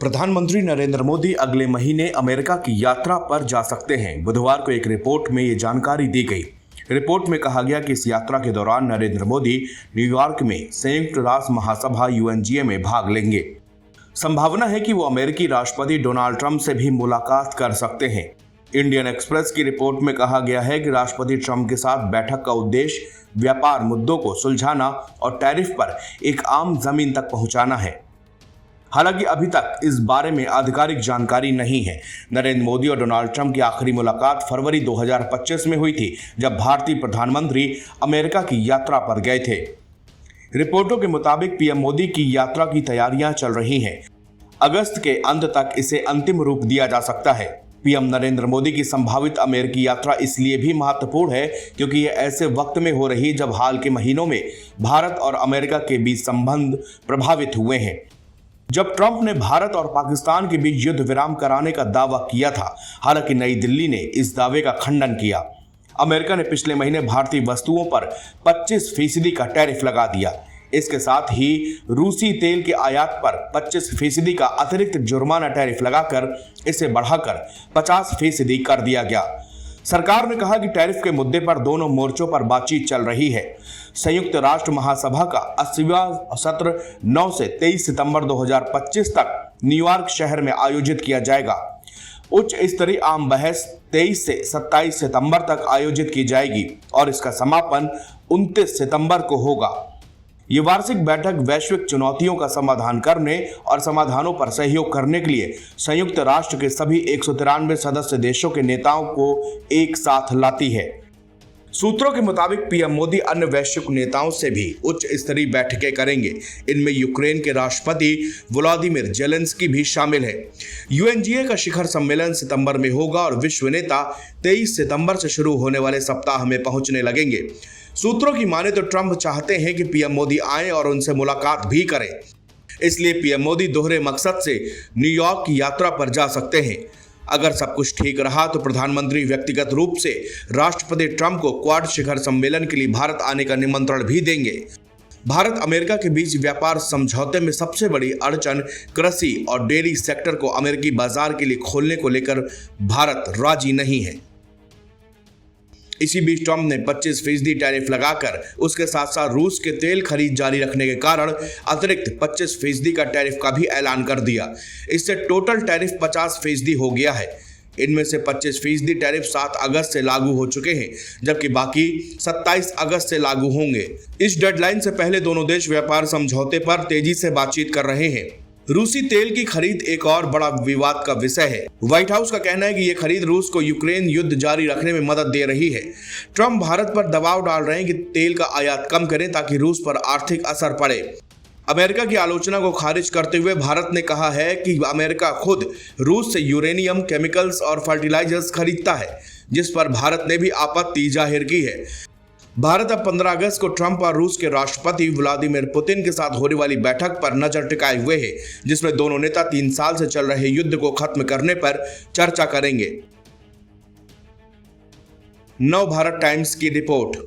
प्रधानमंत्री नरेंद्र मोदी अगले महीने अमेरिका की यात्रा पर जा सकते हैं। बुधवार को एक रिपोर्ट में ये जानकारी दी गई। रिपोर्ट में कहा गया कि इस यात्रा के दौरान नरेंद्र मोदी न्यूयॉर्क में संयुक्त राष्ट्र महासभा UNGA में भाग लेंगे। संभावना है कि वो अमेरिकी राष्ट्रपति डोनाल्ड ट्रंप से भी मुलाकात कर सकते हैं। इंडियन एक्सप्रेस की रिपोर्ट में कहा गया है कि राष्ट्रपति ट्रंप के साथ बैठक का उद्देश्य व्यापार मुद्दों को सुलझाना और टैरिफ पर एक आम जमीन तक पहुंचाना है। हालांकि अभी तक इस बारे में आधिकारिक जानकारी नहीं है। नरेंद्र मोदी और डोनाल्ड ट्रंप की आखिरी मुलाकात फरवरी 2025 में हुई थी, जब भारतीय प्रधानमंत्री अमेरिका की यात्रा पर गए थे। रिपोर्टों के मुताबिक पीएम मोदी की यात्रा की तैयारियां चल रही हैं। अगस्त के अंत तक इसे अंतिम रूप दिया जा सकता है। पीएम नरेंद्र मोदी की संभावित अमेरिकी यात्रा इसलिए भी महत्वपूर्ण है क्योंकि यह ऐसे वक्त में हो रही जब हाल के महीनों में भारत और अमेरिका के बीच संबंध प्रभावित हुए हैं। जब ट्रंप ने भारत और पाकिस्तान के बीच युद्ध विराम कराने का दावा किया था, हालांकि नई दिल्ली ने इस दावे का खंडन किया। अमेरिका ने पिछले महीने भारतीय वस्तुओं पर 25% का टैरिफ लगा दिया। इसके साथ ही रूसी तेल के आयात पर 25% का अतिरिक्त जुर्माना टैरिफ लगाकर इसे बढ़ाकर 50% कर दिया गया। सरकार ने कहा कि टैरिफ के मुद्दे पर दोनों मोर्चों पर बातचीत चल रही है। संयुक्त राष्ट्र महासभा का 80वां सत्र 9 से 23 सितंबर 2025 तक न्यूयॉर्क शहर में आयोजित किया जाएगा। उच्च स्तरीय आम बहस 23 से 27 सितंबर तक आयोजित की जाएगी और इसका समापन 29 सितंबर को होगा। ये वार्षिक बैठक वैश्विक चुनौतियों का समाधान करने और समाधानों पर सहयोग करने के लिए संयुक्त राष्ट्र के सभी 193 सदस्य देशों के नेताओं को एक साथ लाती है। सूत्रों के मुताबिक पीएम मोदी अन्य वैश्विक नेताओं से भी उच्च स्तरीय बैठकें करेंगे। इनमें यूक्रेन के राष्ट्रपति व्लादिमीर जेलेंस्की भी शामिल है। UNGA का शिखर सम्मेलन सितंबर में होगा और विश्व नेता 23 सितंबर से शुरू होने वाले सप्ताह में पहुंचने लगेंगे। सूत्रों की माने तो ट्रंप चाहते हैं कि पीएम मोदी आए और उनसे मुलाकात भी करें। इसलिए पीएम मोदी दोहरे मकसद से न्यूयॉर्क की यात्रा पर जा सकते हैं। अगर सब कुछ ठीक रहा तो प्रधानमंत्री व्यक्तिगत रूप से राष्ट्रपति ट्रंप को क्वाड शिखर सम्मेलन के लिए भारत आने का निमंत्रण भी देंगे। भारत अमेरिका के बीच व्यापार समझौते में सबसे बड़ी अड़चन कृषि और डेयरी सेक्टर को अमेरिकी बाजार के लिए खोलने को लेकर भारत राजी नहीं है। इसी बीच ट्रंप ने 25% टैरिफ लगाकर उसके साथ साथ रूस के तेल खरीद जारी रखने के कारण अतिरिक्त 25% का टैरिफ का भी ऐलान कर दिया। इससे टोटल टैरिफ 50% हो गया है। इनमें से 25% टैरिफ 7 अगस्त से लागू हो चुके हैं, जबकि बाकी 27 अगस्त से लागू होंगे। इस डेडलाइन से पहले दोनों देश व्यापार समझौते पर तेजी से बातचीत कर रहे हैं। रूसी तेल की खरीद एक और बड़ा विवाद का विषय है। व्हाइट हाउस का कहना है कि यह खरीद रूस को यूक्रेन युद्ध जारी रखने में मदद दे रही है। ट्रंप भारत पर दबाव डाल रहे हैं कि तेल का आयात कम करें ताकि रूस पर आर्थिक असर पड़े। अमेरिका की आलोचना को खारिज करते हुए भारत ने कहा है कि अमेरिका खुद रूस से यूरेनियम, केमिकल्स और फर्टिलाइजर्स खरीदता है, जिस पर भारत ने भी आपत्ति जाहिर की है। भारत अब 15 अगस्त को ट्रंप और रूस के राष्ट्रपति व्लादिमीर पुतिन के साथ होने वाली बैठक पर नजर टिकाए हुए है, जिसमें दोनों नेता 3 साल से चल रहे युद्ध को खत्म करने पर चर्चा करेंगे। नव भारत टाइम्स की रिपोर्ट।